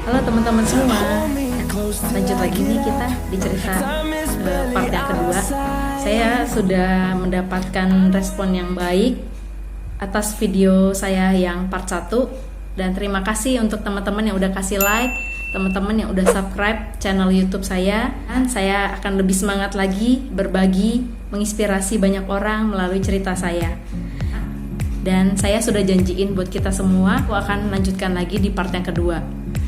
Halo teman-teman semua, lanjut lagi nih kita di cerita part yang kedua. Saya sudah mendapatkan respon yang baik atas video saya yang part 1. Dan terima kasih untuk teman-teman yang udah kasih like, teman-teman yang udah subscribe channel YouTube saya. Dan saya akan lebih semangat lagi berbagi, menginspirasi banyak orang melalui cerita saya. Dan saya sudah janjiin buat kita semua, aku akan lanjutkan lagi di part yang kedua.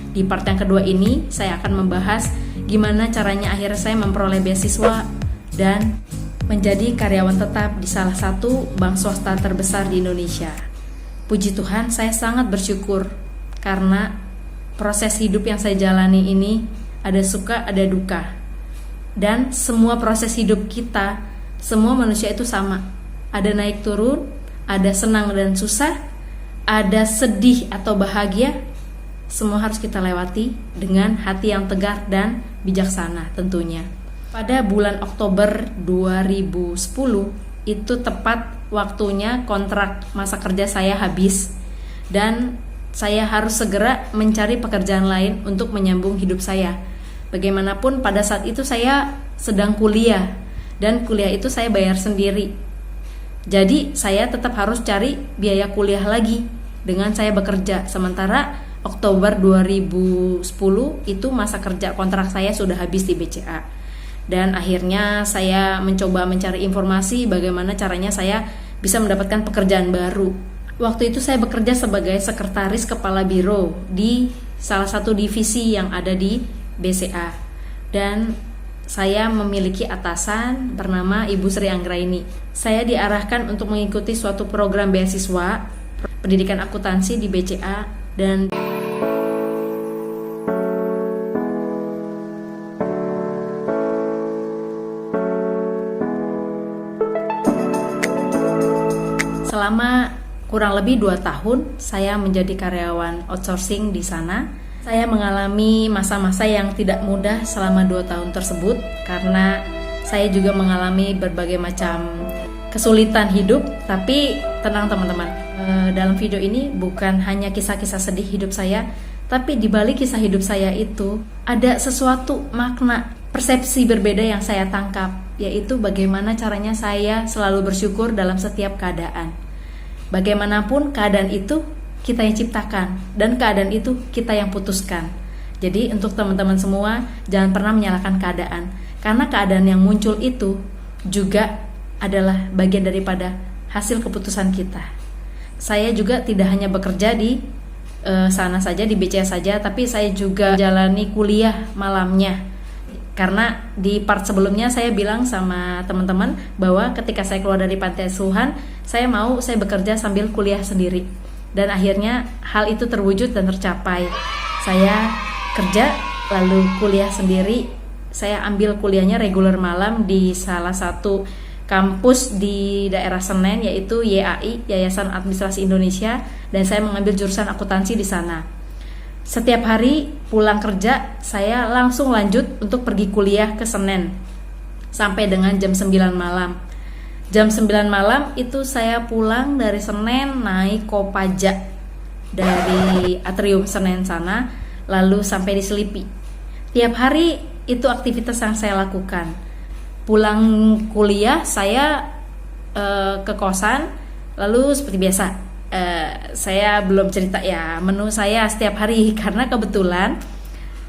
Di part yang kedua ini, saya akan membahas gimana caranya akhirnya saya memperoleh beasiswa dan menjadi karyawan tetap di salah satu bank swasta terbesar di Indonesia. Puji Tuhan, saya sangat bersyukur karena proses hidup yang saya jalani ini ada suka, ada duka. Dan semua proses hidup kita, semua manusia itu sama. Ada naik turun, ada senang dan susah, ada sedih atau bahagia. Semua harus kita lewati dengan hati yang tegar dan bijaksana tentunya. Pada bulan Oktober 2010 itu tepat waktunya kontrak masa kerja saya habis dan saya harus segera mencari pekerjaan lain untuk menyambung hidup saya. Bagaimanapun pada saat itu saya sedang kuliah dan kuliah itu saya bayar sendiri. Jadi saya tetap harus cari biaya kuliah lagi dengan saya bekerja. Sementara Oktober 2010 itu masa kerja kontrak saya sudah habis di BCA. Dan akhirnya saya mencoba mencari informasi bagaimana caranya saya bisa mendapatkan pekerjaan baru. Waktu itu saya bekerja sebagai sekretaris kepala biro di salah satu divisi yang ada di BCA. Dan saya memiliki atasan bernama Ibu Sri Anggraini. Saya diarahkan untuk mengikuti suatu program beasiswa pendidikan akuntansi di BCA dan selama kurang lebih 2 tahun saya menjadi karyawan outsourcing di sana. Saya mengalami masa-masa yang tidak mudah selama 2 tahun tersebut karena saya juga mengalami berbagai macam kesulitan hidup. Tapi tenang teman-teman, dalam video ini bukan hanya kisah-kisah sedih hidup saya, tapi di balik kisah hidup saya itu ada sesuatu makna, persepsi berbeda yang saya tangkap, yaitu bagaimana caranya saya selalu bersyukur dalam setiap keadaan. Bagaimanapun keadaan itu kita yang ciptakan dan keadaan itu kita yang putuskan. Jadi untuk teman-teman semua, jangan pernah menyalahkan keadaan, karena keadaan yang muncul itu juga adalah bagian daripada hasil keputusan kita. Saya juga tidak hanya bekerja di sana saja, di BCA saja, tapi saya juga jalani kuliah malamnya. Karena di part sebelumnya saya bilang sama teman-teman bahwa ketika saya keluar dari panti asuhan, saya bekerja sambil kuliah sendiri. Dan akhirnya hal itu terwujud dan tercapai. Saya kerja lalu kuliah sendiri. Saya ambil kuliahnya reguler malam di salah satu kampus di daerah Senen, yaitu YAI, Yayasan Administrasi Indonesia, dan saya mengambil jurusan akuntansi di sana. Setiap hari pulang kerja, saya langsung lanjut untuk pergi kuliah ke Senen sampai dengan jam 9 malam. Jam 9 malam itu saya pulang dari Senen naik Kopaja dari atrium Senen sana, lalu sampai di Selipi. Tiap hari itu aktivitas yang saya lakukan. Pulang kuliah saya ke kosan, lalu seperti biasa saya belum cerita ya menu saya setiap hari karena kebetulan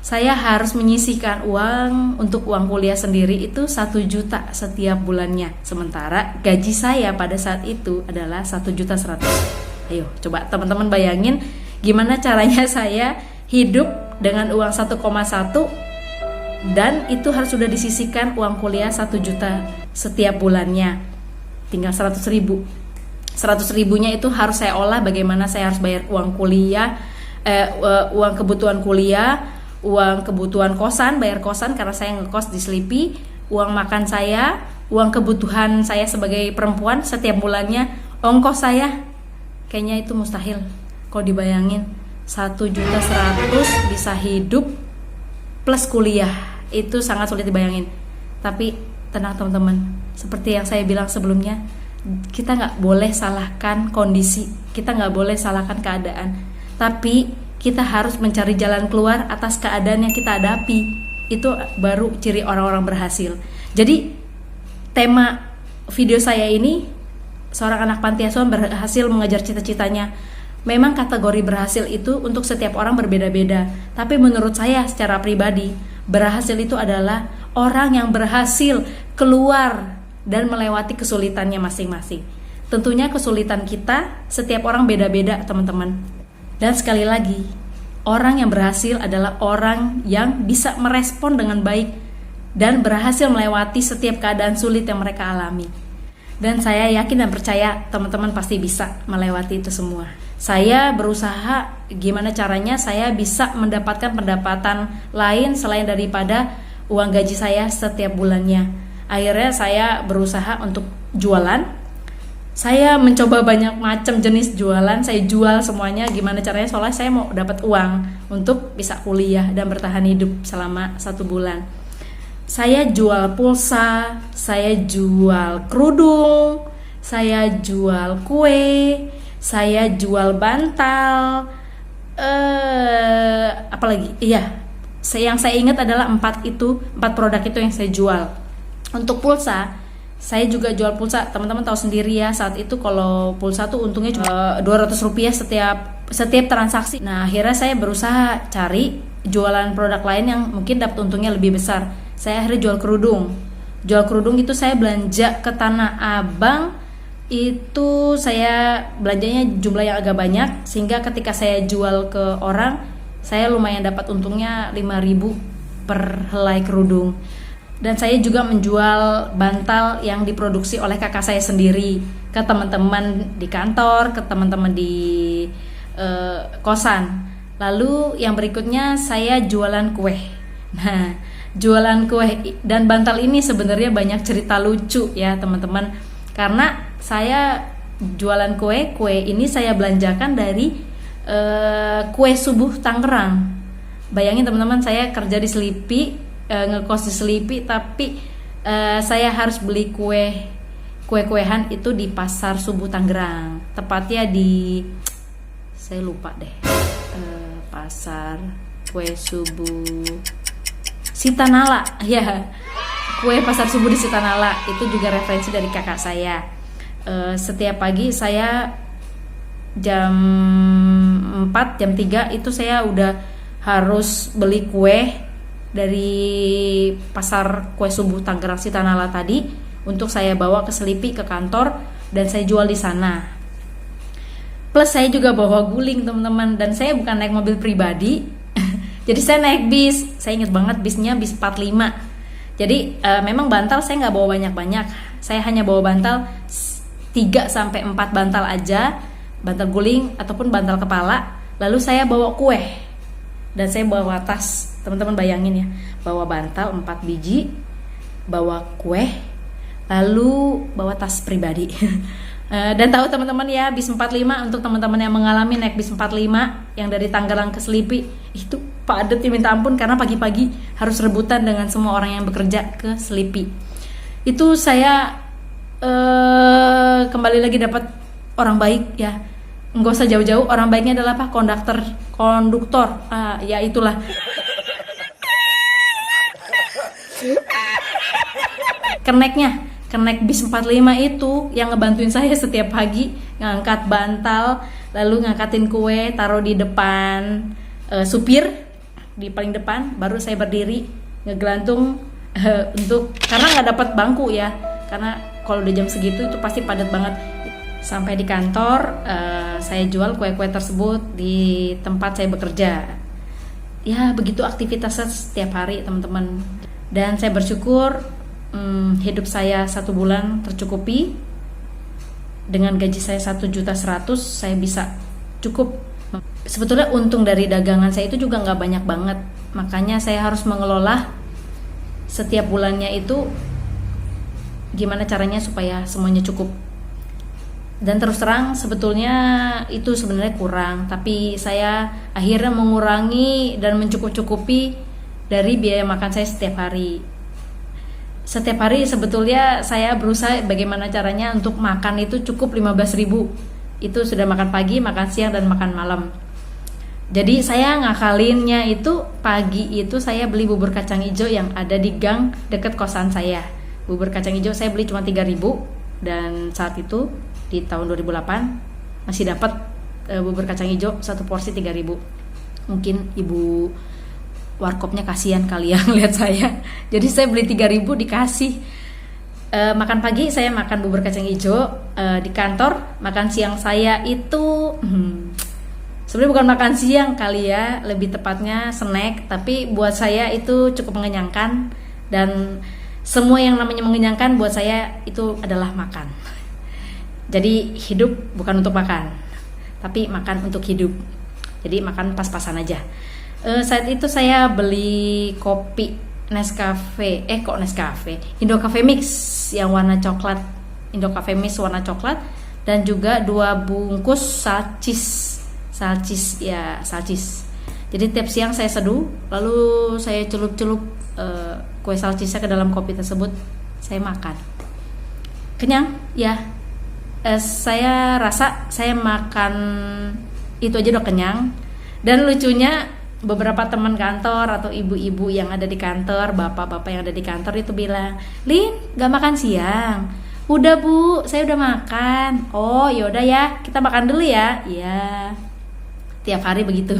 saya harus menyisihkan uang untuk uang kuliah sendiri itu 1 juta setiap bulannya, sementara gaji saya pada saat itu adalah 1.100.000. Ayo coba teman-teman bayangin gimana caranya saya hidup dengan uang 1,1 dan itu harus sudah disisihkan uang kuliah 1 juta setiap bulannya, tinggal 100.000. 100.000-nya itu harus saya olah bagaimana saya harus bayar uang kuliah, uang kebutuhan kuliah, uang kebutuhan kosan, bayar kosan karena saya ngekos di Selipi, uang makan saya, uang kebutuhan saya sebagai perempuan setiap bulannya, ongkos saya. Kayaknya itu mustahil. Kalau dibayangin 1.100.000 bisa hidup plus kuliah, itu sangat sulit dibayangin. Tapi tenang teman-teman, seperti yang saya bilang sebelumnya, kita nggak boleh salahkan kondisi, kita nggak boleh salahkan keadaan, tapi kita harus mencari jalan keluar atas keadaan yang kita hadapi. Itu baru ciri orang-orang berhasil. Jadi tema video saya ini, seorang anak panti asuhan berhasil mengejar cita-citanya. Memang kategori berhasil itu untuk setiap orang berbeda-beda. Tapi menurut saya secara pribadi, berhasil itu adalah orang yang berhasil keluar dan melewati kesulitannya masing-masing. Tentunya kesulitan kita setiap orang beda-beda, teman-teman. Dan sekali lagi, orang yang berhasil adalah orang yang bisa merespon dengan baik dan berhasil melewati setiap keadaan sulit yang mereka alami. Dan saya yakin dan percaya teman-teman pasti bisa melewati itu semua. Saya berusaha gimana caranya saya bisa mendapatkan pendapatan lain selain daripada uang gaji saya setiap bulannya. Akhirnya saya berusaha untuk jualan. Saya mencoba banyak macam jenis jualan, saya jual semuanya gimana caranya, soalnya saya mau dapat uang untuk bisa kuliah dan bertahan hidup selama 1 bulan. Saya jual pulsa, saya jual kerudung, saya jual kue, saya jual bantal, apalagi? Iya, yang saya ingat adalah 4 produk itu yang saya jual. Untuk pulsa, saya juga jual pulsa. Teman-teman tahu sendiri ya, saat itu kalau pulsa tuh untungnya cuma Rp200 setiap transaksi. Nah, akhirnya saya berusaha cari jualan produk lain yang mungkin dapat untungnya lebih besar. Saya akhirnya jual kerudung. Jual kerudung itu saya belanja ke Tanah Abang. Itu saya belanjanya jumlah yang agak banyak, sehingga ketika saya jual ke orang, saya lumayan dapat untungnya 5.000 per helai kerudung. Dan saya juga menjual bantal yang diproduksi oleh kakak saya sendiri ke teman-teman di kantor, ke teman-teman di kosan. Lalu yang berikutnya saya jualan kue. Nah, jualan kue dan bantal ini sebenarnya banyak cerita lucu ya teman-teman. Karena saya jualan kue ini saya belanjakan dari kue subuh Tangerang. Bayangin teman-teman, saya kerja di Selipi, ngekos di Selipi, tapi saya harus beli kue-kuehan itu di pasar subuh Tangerang, tepatnya di, saya lupa deh, pasar kue subuh Sitanala ya, kue pasar subuh di Sitanala. Itu juga referensi dari kakak saya. Setiap pagi saya jam 4, jam 3 itu saya udah harus beli kue dari pasar kue subuh Tangerang Sitanala tadi untuk saya bawa ke Selipi, ke kantor, dan saya jual di sana. Plus saya juga bawa guling teman-teman, dan saya bukan naik mobil pribadi. Jadi saya naik bis. Saya ingat banget bisnya bis 45. Jadi memang bantal saya nggak bawa banyak-banyak. Saya hanya bawa bantal 3-4 bantal aja, bantal guling ataupun bantal kepala. Lalu saya bawa kue dan saya bawa tas. Teman-teman bayangin ya, bawa bantal 4 biji, bawa kue, lalu bawa tas pribadi. Dan tahu teman-teman ya, bis 45 untuk teman-teman yang mengalami naik bis 45 yang dari Tangerang ke Selipi, itu padat ya minta ampun, karena pagi-pagi harus rebutan dengan semua orang yang bekerja ke Selipi. Itu saya kembali lagi dapat orang baik ya. Nggak usah jauh-jauh, orang baiknya adalah apa? Konduktor. Ya itulah. Kenek bis 45 itu yang ngebantuin saya setiap pagi ngangkat bantal, lalu ngangkatin kue, taruh di depan supir di paling depan, baru saya berdiri ngegelantung karena nggak dapat bangku ya, karena kalau udah jam segitu itu pasti padat banget. Sampai di kantor saya jual kue-kue tersebut di tempat saya bekerja. Ya begitu aktivitasnya setiap hari teman-teman. Dan saya bersyukur hidup saya 1 bulan tercukupi. Dengan gaji saya 1.100.000 saya bisa cukup. Sebetulnya untung dari dagangan saya itu juga nggak banyak banget. Makanya saya harus mengelola setiap bulannya itu gimana caranya supaya semuanya cukup. Dan terus terang sebetulnya itu sebenarnya kurang, tapi saya akhirnya mengurangi dan mencukup-cukupi dari biaya makan saya setiap hari. Setiap hari sebetulnya saya berusaha bagaimana caranya untuk makan itu cukup 15.000. Itu sudah makan pagi, makan siang, dan makan malam. Jadi saya ngakalinnya itu pagi itu saya beli bubur kacang hijau yang ada di gang dekat kosan saya. Bubur kacang hijau saya beli cuma 3.000 dan saat itu di tahun 2008 masih dapat bubur kacang hijau satu porsi 3.000. Mungkin ibu warkopnya kasihan kali ya lihat saya. Jadi saya beli 3.000 dikasih. Makan pagi saya makan bubur kacang hijau di kantor. Makan siang saya itu sebenarnya bukan makan siang kali ya, lebih tepatnya snack, tapi buat saya itu cukup mengenyangkan, dan semua yang namanya mengenyangkan buat saya itu adalah makan. Jadi hidup bukan untuk makan, tapi makan untuk hidup. Jadi makan pas-pasan aja. Saat itu saya beli kopi Nescafe, Indo Cafe Mix yang warna coklat, Indo Cafe Mix warna coklat, dan juga 2 bungkus salcis. Jadi tiap siang saya seduh, lalu saya celup-celup kue salcisnya ke dalam kopi tersebut, saya makan. Kenyang ya. Saya rasa saya makan itu aja udah kenyang. Dan lucunya beberapa teman kantor atau ibu-ibu yang ada di kantor, bapak-bapak yang ada di kantor itu bilang, "Lin, gak makan siang?" "Udah Bu, saya udah makan." "Oh yaudah ya, kita makan dulu ya." Iya, tiap hari begitu.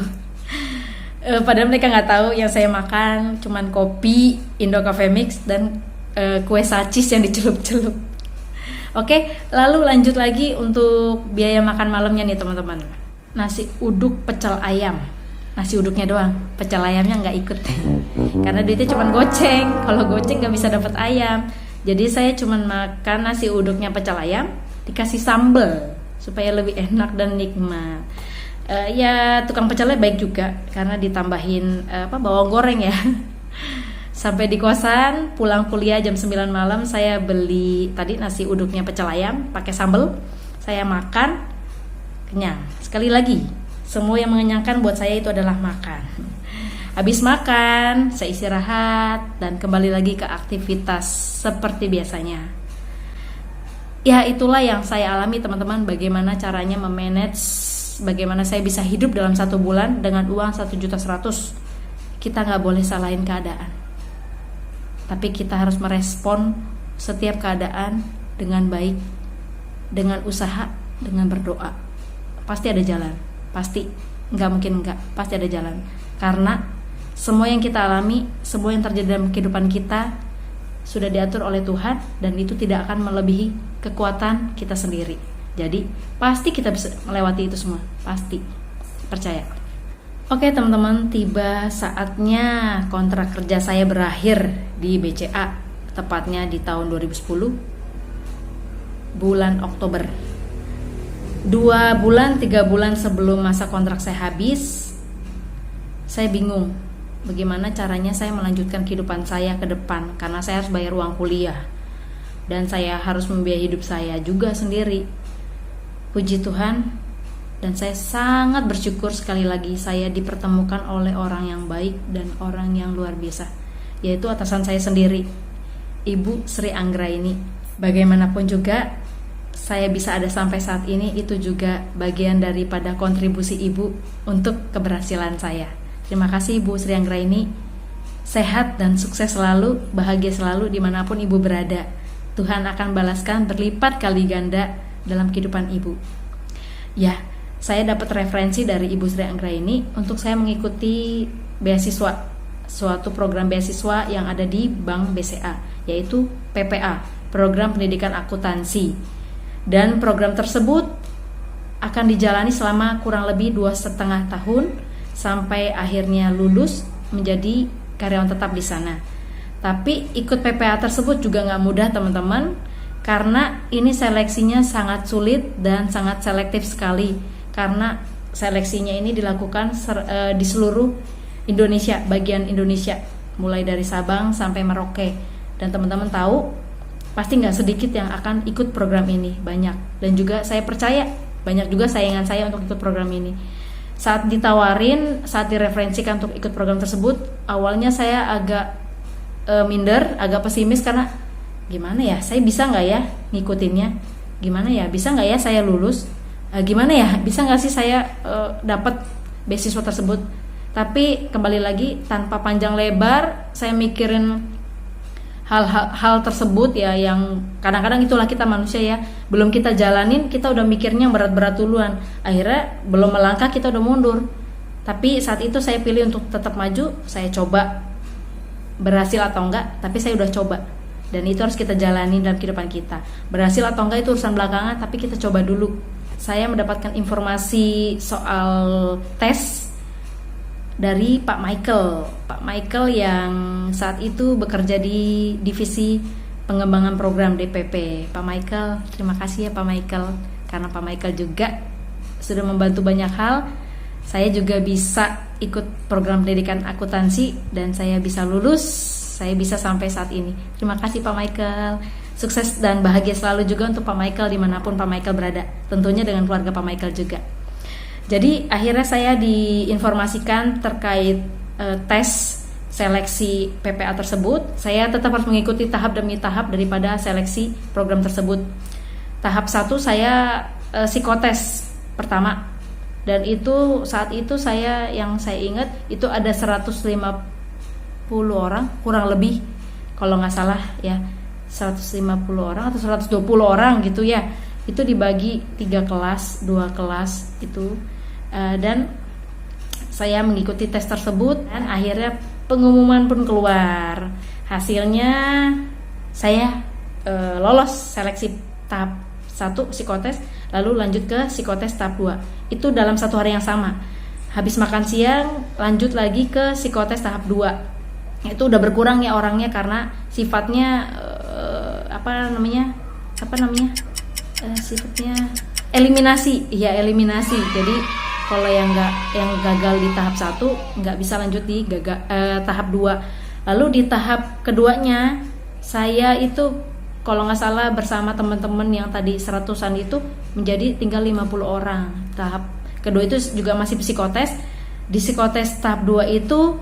Padahal mereka nggak tahu yang saya makan cuman kopi Indo Cafe Mix dan kue salcis yang dicelup-celup. Oke, lalu lanjut lagi untuk biaya makan malamnya nih teman-teman. Nasi uduk pecel ayam. Nasi uduknya doang, pecel ayamnya nggak ikut karena duitnya cuma goceng. Kalau goceng nggak bisa dapat ayam, jadi saya cuma makan nasi uduknya pecel ayam dikasih sambal supaya lebih enak dan nikmat. Ya tukang pecelnya baik juga karena ditambahin bawang goreng ya. Sampai di kosan, pulang kuliah jam 9 malam saya beli tadi nasi uduknya pecel ayam pakai sambal. Saya makan kenyang. Sekali lagi, semua yang mengenyangkan buat saya itu adalah makan. Habis makan, saya istirahat dan kembali lagi ke aktivitas seperti biasanya. Ya itulah yang saya alami teman-teman, bagaimana caranya memanage, bagaimana saya bisa hidup dalam 1 bulan dengan uang 1.100.000. Kita gak boleh salahin keadaan, tapi kita harus merespon setiap keadaan dengan baik, dengan usaha, dengan berdoa. Pasti ada jalan. Pasti, nggak mungkin nggak, pasti ada jalan. Karena semua yang kita alami, semua yang terjadi dalam kehidupan kita sudah diatur oleh Tuhan, dan itu tidak akan melebihi kekuatan kita sendiri. Jadi pasti kita bisa melewati itu semua, pasti, percaya. Oke teman-teman, tiba saatnya kontrak kerja saya berakhir di BCA, tepatnya di tahun 2010 bulan Oktober. 2 bulan, 3 bulan sebelum masa kontrak saya habis, saya bingung bagaimana caranya saya melanjutkan kehidupan saya ke depan, karena saya harus bayar uang kuliah dan saya harus membiayai hidup saya juga sendiri. Puji Tuhan, dan saya sangat bersyukur sekali lagi saya dipertemukan oleh orang yang baik dan orang yang luar biasa, yaitu atasan saya sendiri, Ibu Sri Anggraini. Bagaimanapun juga saya bisa ada sampai saat ini, itu juga bagian daripada kontribusi Ibu untuk keberhasilan saya. Terima kasih Ibu Sri Anggraini. Sehat dan sukses selalu, bahagia selalu dimanapun Ibu berada. Tuhan akan balaskan berlipat kali ganda dalam kehidupan Ibu. Ya, saya dapat referensi dari Ibu Sri Anggraini untuk saya mengikuti beasiswa, suatu program beasiswa yang ada di Bank BCA, yaitu PPA, Program Pendidikan Akuntansi. Dan program tersebut akan dijalani selama kurang lebih 2,5 tahun sampai akhirnya lulus menjadi karyawan tetap di sana. Tapi ikut PPA tersebut juga gak mudah teman-teman, karena ini seleksinya sangat sulit dan sangat selektif sekali. Karena seleksinya ini dilakukan di seluruh Indonesia, bagian Indonesia, mulai dari Sabang sampai Merauke. Dan teman-teman tahu pasti nggak sedikit yang akan ikut program ini, banyak. Dan juga saya percaya banyak juga saingan saya untuk ikut program ini. Saat ditawarin, saat direferensikan untuk ikut program tersebut, awalnya saya agak minder, agak pesimis, karena gimana ya, saya bisa nggak ya ngikutinnya, gimana ya, bisa nggak ya saya lulus, gimana ya, bisa nggak sih saya dapat beasiswa tersebut. Tapi kembali lagi, tanpa panjang lebar saya mikirin hal tersebut ya, yang kadang-kadang itulah kita manusia ya, belum kita jalanin kita udah mikirnya berat-berat duluan, akhirnya belum melangkah kita udah mundur. Tapi saat itu saya pilih untuk tetap maju, saya coba, berhasil atau enggak, tapi saya udah coba, dan itu harus kita jalani dalam kehidupan kita. Berhasil atau enggak itu urusan belakangan, tapi kita coba dulu. Saya mendapatkan informasi soal tes dari Pak Michael yang saat itu bekerja di divisi pengembangan program DPP. Pak Michael, terima kasih ya Pak Michael, karena Pak Michael juga sudah membantu banyak hal. Saya juga bisa ikut program pendidikan akuntansi dan saya bisa lulus, saya bisa sampai saat ini. Terima kasih Pak Michael. Sukses dan bahagia selalu juga untuk Pak Michael dimanapun Pak Michael berada, tentunya dengan keluarga Pak Michael juga. Jadi akhirnya saya diinformasikan terkait tes seleksi PPA tersebut. Saya tetap harus mengikuti tahap demi tahap daripada seleksi program tersebut. Tahap 1 saya psikotes pertama, dan itu saat itu saya ingat itu ada 150 orang kurang lebih, kalau nggak salah ya, 150 orang atau 120 orang gitu ya. Itu dibagi 3 kelas, 2 kelas itu. Dan saya mengikuti tes tersebut dan akhirnya pengumuman pun keluar. Hasilnya saya lolos seleksi tahap 1 psikotes, lalu lanjut ke psikotes tahap 2. Itu dalam satu hari yang sama. Habis makan siang lanjut lagi ke psikotes tahap 2. Itu udah berkurang ya orangnya karena sifatnya sifatnya eliminasi. Jadi kalau yang gagal di tahap 1 nggak bisa lanjut di tahap 2. Lalu di tahap keduanya saya itu kalau nggak salah bersama teman-teman yang tadi 100-an itu menjadi tinggal 50 orang. Tahap kedua itu juga masih psikotes. Di psikotes tahap 2 itu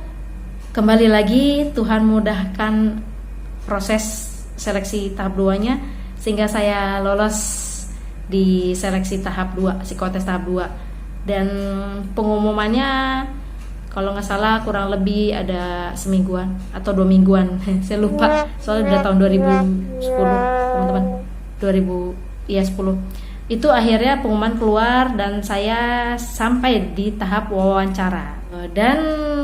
kembali lagi Tuhan mudahkan proses seleksi tahap 2-nya sehingga saya lolos di seleksi tahap 2, psikotes tahap 2. Dan pengumumannya kalau nggak salah kurang lebih ada semingguan atau 2 mingguan. Saya lupa soalnya udah tahun 2010 teman-teman, 10. Itu akhirnya pengumuman keluar dan saya sampai di tahap wawancara. Dan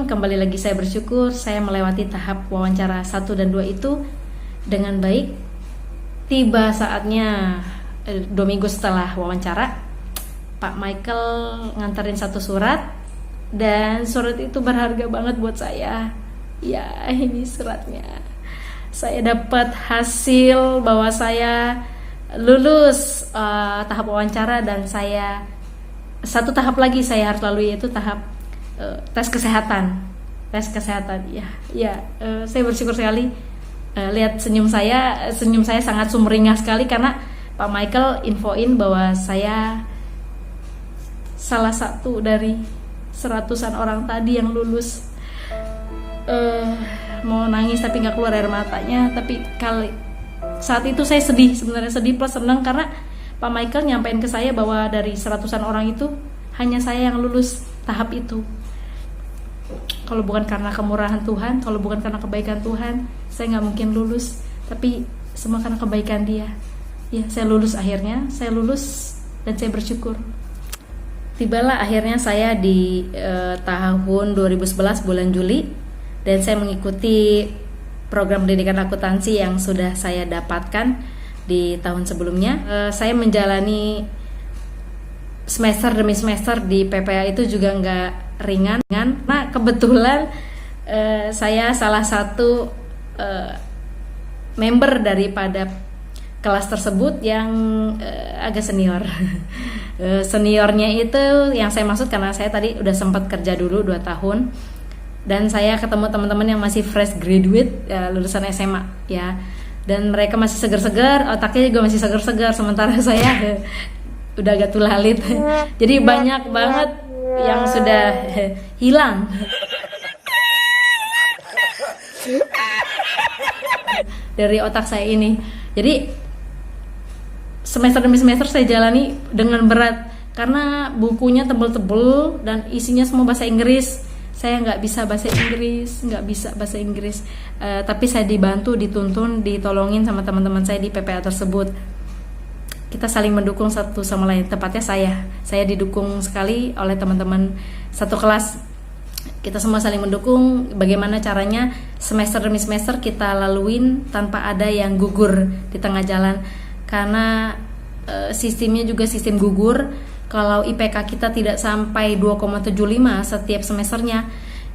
kembali lagi saya bersyukur saya melewati tahap wawancara 1 dan 2 itu dengan baik. Tiba saatnya 2 minggu setelah wawancara, Pak Michael nganterin satu surat, dan surat itu berharga banget buat saya. Ya, ini suratnya. Saya dapat hasil bahwa saya lulus tahap wawancara, dan saya satu tahap lagi saya harus lalui, yaitu tahap tes kesehatan. Saya bersyukur sekali. Lihat senyum saya sangat sumringah sekali karena Pak Michael infoin bahwa saya salah satu dari 100-an orang tadi yang lulus. Mau nangis tapi nggak keluar air matanya. Tapi saat itu saya sebenarnya sedih plus senang karena Pak Michael nyampein ke saya bahwa dari 100-an orang itu hanya saya yang lulus tahap itu. Kalau bukan karena kemurahan Tuhan, kalau bukan karena kebaikan Tuhan, saya nggak mungkin lulus. Tapi semua karena kebaikan Dia. Ya, saya lulus akhirnya. Saya lulus dan saya bersyukur. Tibalah akhirnya saya di tahun 2011 bulan Juli, dan saya mengikuti program pendidikan akuntansi yang sudah saya dapatkan di tahun sebelumnya. Saya menjalani semester demi semester di PPA itu juga nggak ringan. Nah kebetulan saya salah satu member daripada kelas tersebut yang agak senior. Seniornya itu yang saya maksud karena saya tadi udah sempat kerja dulu 2 tahun, dan saya ketemu teman-teman yang masih fresh graduate lulusan SMA ya, dan mereka masih segar-segar, otaknya juga masih segar-segar, sementara saya udah agak tulalit. Jadi banyak banget yang sudah hilang dari otak saya ini. Jadi semester demi semester saya jalani dengan berat, karena bukunya tebel-tebel dan isinya semua bahasa Inggris. Saya nggak bisa bahasa Inggris, tapi saya dibantu, dituntun, ditolongin sama teman-teman saya di PPA tersebut. Kita saling mendukung satu sama lain. Tepatnya saya didukung sekali oleh teman-teman satu kelas. Kita semua saling mendukung. Bagaimana caranya semester demi semester kita laluin tanpa ada yang gugur di tengah jalan, karena sistemnya juga sistem gugur. Kalau IPK kita tidak sampai 2,75 setiap semesternya,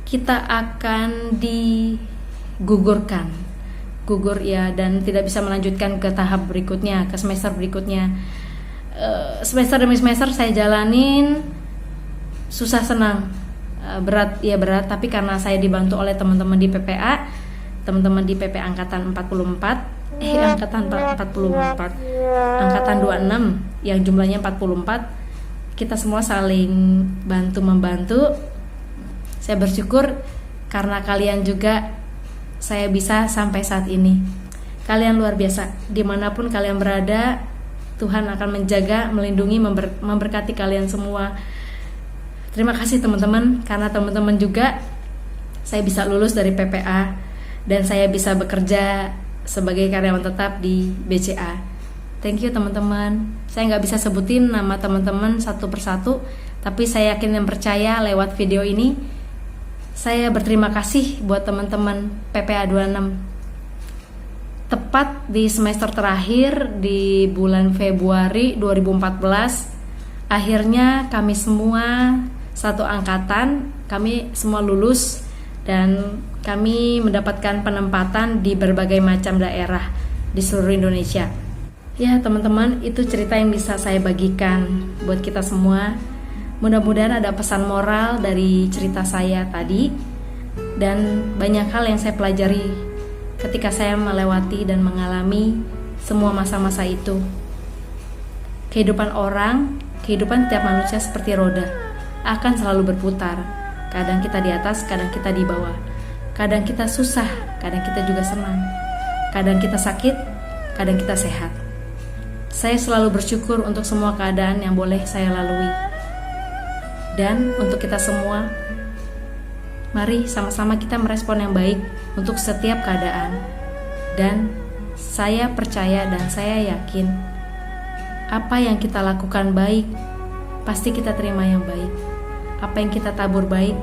kita akan digugurkan. Gugur ya, dan tidak bisa melanjutkan ke tahap berikutnya, ke semester berikutnya. Semester demi semester saya jalanin, susah senang, berat, tapi karena saya dibantu oleh teman-teman di PPA, teman-teman di PPA angkatan 44, angkatan 26 yang jumlahnya 44, kita semua saling bantu-membantu. Saya bersyukur karena kalian juga saya bisa sampai saat ini. Kalian luar biasa. Dimanapun kalian berada, Tuhan akan menjaga, melindungi, memberkati kalian semua. Terima kasih teman-teman, karena teman-teman juga saya bisa lulus dari PPA dan saya bisa bekerja sebagai karyawan tetap di BCA. Thank you teman-teman. Saya nggak bisa sebutin nama teman-teman satu persatu, tapi saya yakin dan percaya lewat video ini, saya berterima kasih buat teman-teman PPA 26. Tepat di semester terakhir di bulan Februari 2014, akhirnya kami semua satu angkatan, kami semua lulus dan kami mendapatkan penempatan di berbagai macam daerah di seluruh Indonesia. Ya teman-teman, itu cerita yang bisa saya bagikan buat kita semua. Mudah-mudahan ada pesan moral dari cerita saya tadi, dan banyak hal yang saya pelajari ketika saya melewati dan mengalami semua masa-masa itu. Kehidupan setiap manusia seperti roda, akan selalu berputar. Kadang kita di atas, kadang kita di bawah. Kadang kita susah, kadang kita juga senang. Kadang kita sakit, kadang kita sehat. Saya selalu bersyukur untuk semua keadaan yang boleh saya lalui. Dan untuk kita semua, mari sama-sama kita merespon yang baik untuk setiap keadaan. Dan saya percaya dan saya yakin, apa yang kita lakukan baik, pasti kita terima yang baik. Apa yang kita tabur baik,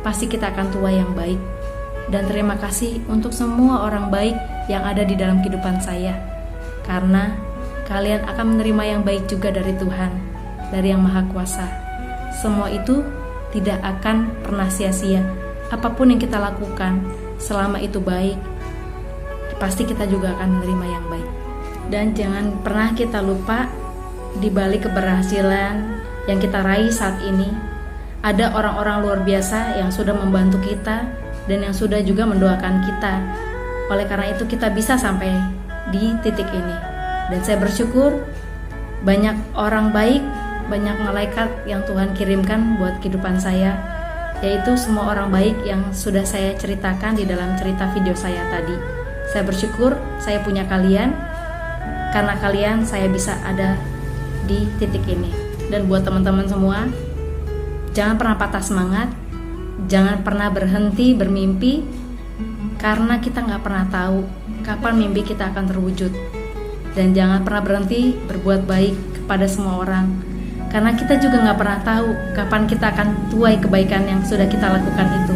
pasti kita akan tuai yang baik. Dan terima kasih untuk semua orang baik yang ada di dalam kehidupan saya, karena kalian akan menerima yang baik juga dari Tuhan, dari Yang Maha Kuasa. Semua itu tidak akan pernah sia-sia. Apapun yang kita lakukan, selama itu baik, pasti kita juga akan menerima yang baik. Dan jangan pernah kita lupa, di balik keberhasilan yang kita raih saat ini, ada orang-orang luar biasa yang sudah membantu kita dan yang sudah juga mendoakan kita. Oleh karena itu kita bisa sampai di titik ini. Dan saya bersyukur banyak orang baik, banyak malaikat yang Tuhan kirimkan buat kehidupan saya, yaitu semua orang baik yang sudah saya ceritakan di dalam cerita video saya tadi. Saya bersyukur saya punya kalian, karena kalian saya bisa ada di titik ini. Dan buat teman-teman semua, jangan pernah patah semangat, jangan pernah berhenti bermimpi, karena kita gak pernah tahu kapan mimpi kita akan terwujud. Dan jangan pernah berhenti berbuat baik kepada semua orang, karena kita juga gak pernah tahu kapan kita akan tuai kebaikan yang sudah kita lakukan itu.